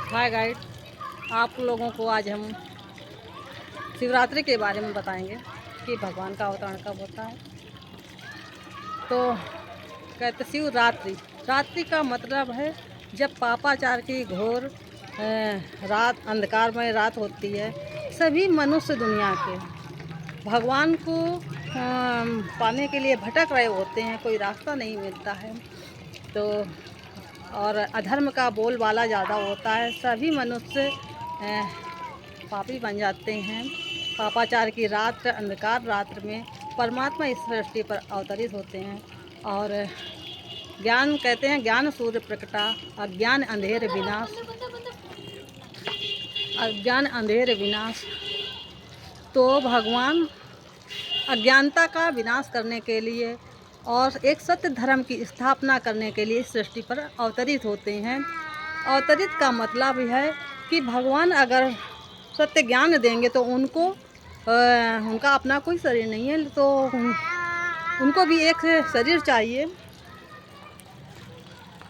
हाय guide, आप लोगों को आज हम शिवरात्रि के बारे में बताएंगे कि भगवान का अवतरण कब होता है। तो कहते शिवरात्रि, रात्रि का मतलब है जब पापाचार की घोर रात, अंधकारमय रात होती है। सभी मनुष्य दुनिया के भगवान को पाने के लिए भटक रहे होते हैं, कोई रास्ता नहीं मिलता है। तो और अधर्म का बोलबाला ज़्यादा होता है। सभी मनुष्य पापी बन जाते हैं। पापाचार की रात, अंधकार रात्र में परमात्मा इस सृष्टि पर अवतरित होते हैं। और ज्ञान कहते हैं, ज्ञान सूर्य प्रकटा, अज्ञान अंधेर विनाश, अज्ञान अंधेर विनाश। तो भगवान अज्ञानता का विनाश करने के लिए और एक सत्य धर्म की स्थापना करने के लिए इस सृष्टि पर अवतरित होते हैं। अवतरित का मतलब है कि भगवान अगर सत्य ज्ञान देंगे तो उनका अपना कोई शरीर नहीं है, तो उनको भी एक शरीर चाहिए।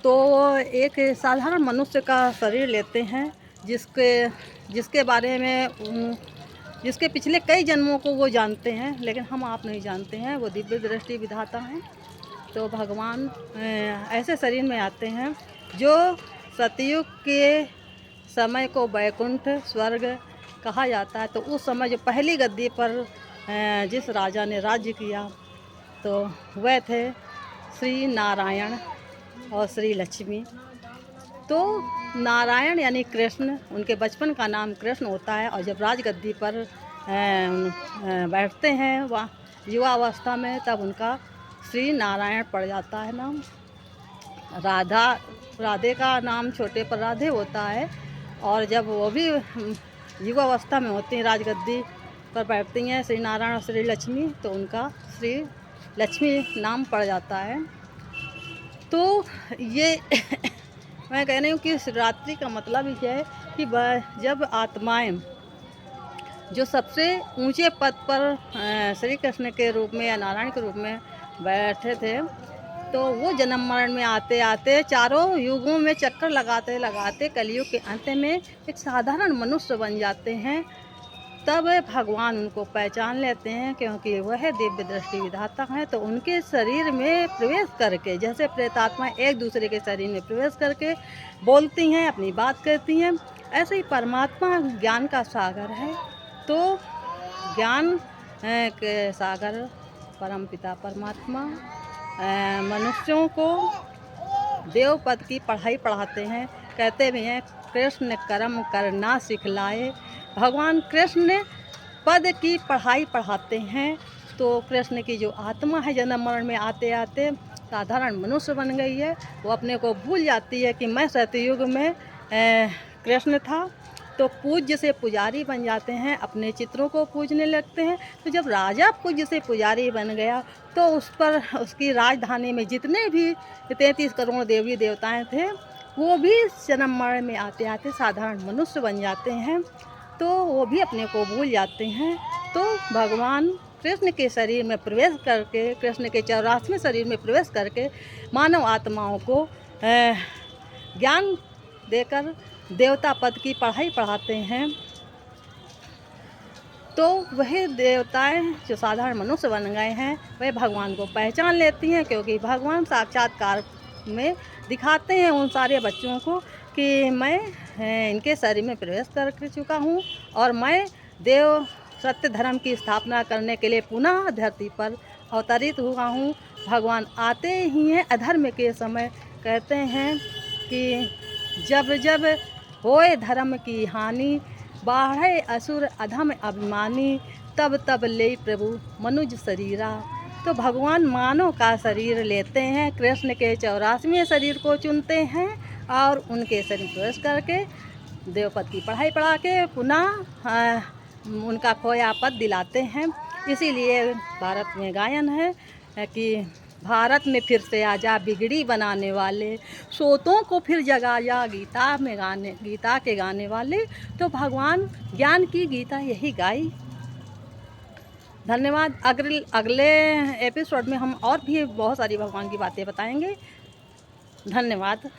तो एक साधारण मनुष्य का शरीर लेते हैं, जिसके बारे में जिसके पिछले कई जन्मों को वो जानते हैं, लेकिन हम आप नहीं जानते हैं। वो दिव्य दृष्टि विधाता हैं। तो भगवान ऐसे शरीर में आते हैं जो सतयुग के समय को वैकुंठ स्वर्ग कहा जाता है। तो उस समय जो पहली गद्दी पर जिस राजा ने राज्य किया, तो वह थे श्री नारायण और श्री लक्ष्मी। तो नारायण यानी कृष्ण, उनके बचपन का नाम कृष्ण होता है। और जब राजगद्दी पर बैठते हैं वह युवावस्था में, तब उनका श्री नारायण पड़ जाता है नाम। राधे का नाम छोटे पर राधे होता है। और जब वो भी युवावस्था में होती हैं, राजगद्दी पर बैठती हैं श्री नारायण और श्री लक्ष्मी, तो उनका श्री लक्ष्मी नाम पड़ जाता है। तो ये मैं कह रही हूँ कि शिवरात्रि का मतलब ये है कि जब आत्माएं जो सबसे ऊंचे पद पर श्री कृष्ण के रूप में या नारायण के रूप में बैठे थे, तो वो जन्म मरण में आते आते चारों युगों में चक्कर लगाते लगाते कलयुग के अंत में एक साधारण मनुष्य बन जाते हैं। तब भगवान उनको पहचान लेते हैं, क्योंकि वह दिव्य दृष्टि विधाता हैं। तो उनके शरीर में प्रवेश करके, जैसे प्रेतात्मा एक दूसरे के शरीर में प्रवेश करके बोलती हैं, अपनी बात करती हैं, ऐसे ही परमात्मा ज्ञान का सागर है। तो ज्ञान के सागर परमपिता परमात्मा मनुष्यों को देव पद की पढ़ाई पढ़ाते हैं। कहते भी हैं, कृष्ण कर्म करना सिखलाए। भगवान कृष्ण पद की पढ़ाई पढ़ाते हैं। तो कृष्ण की जो आत्मा है, जन्म मरण में आते आते साधारण मनुष्य बन गई है। वो अपने को भूल जाती है कि मैं सतयुग में कृष्ण था। तो पूज्य से पुजारी बन जाते हैं, अपने चित्रों को पूजने लगते हैं। तो जब राजा पूज्य से पुजारी बन गया, तो उस पर उसकी राजधानी में जितने भी 33 करोड़ देवी देवताएं थे, वो भी जन्म मरण में आते आते साधारण मनुष्य बन जाते हैं। तो वो भी अपने को भूल जाते हैं। तो भगवान कृष्ण के शरीर में प्रवेश करके, कृष्ण के 84वें शरीर में प्रवेश करके मानव आत्माओं को ज्ञान देकर देवता पद की पढ़ाई पढ़ाते हैं। तो वही देवताएं जो साधारण मनुष्य बन गए हैं, वह भगवान को पहचान लेती हैं, क्योंकि भगवान साक्षात्कार में दिखाते हैं उन सारे बच्चों को कि मैं इनके शरीर में प्रवेश कर चुका हूँ और मैं देव सत्य धर्म की स्थापना करने के लिए पुनः धरती पर अवतरित हुआ हूँ। भगवान आते ही हैं अधर्म के समय। कहते हैं कि जब जब होए धर्म की हानि, बाढ़े असुर अधम अभिमानी, तब तब ले प्रभु मनुज शरीरा। तो भगवान मानव का शरीर लेते हैं, कृष्ण के 84वें शरीर को चुनते हैं और उनके शरीर प्रवेश करके देवपद की पढ़ाई पढ़ा के पुनः उनका खोया पद दिलाते हैं। इसीलिए भारत में गायन है कि भारत में फिर से आजा बिगड़ी बनाने वाले, सोतों को फिर जगा जा गीता के गाने वाले। तो भगवान ज्ञान की गीता यही गाई। धन्यवाद। अगले एपिसोड में हम और भी बहुत सारी भगवान की बातें बताएंगे। धन्यवाद।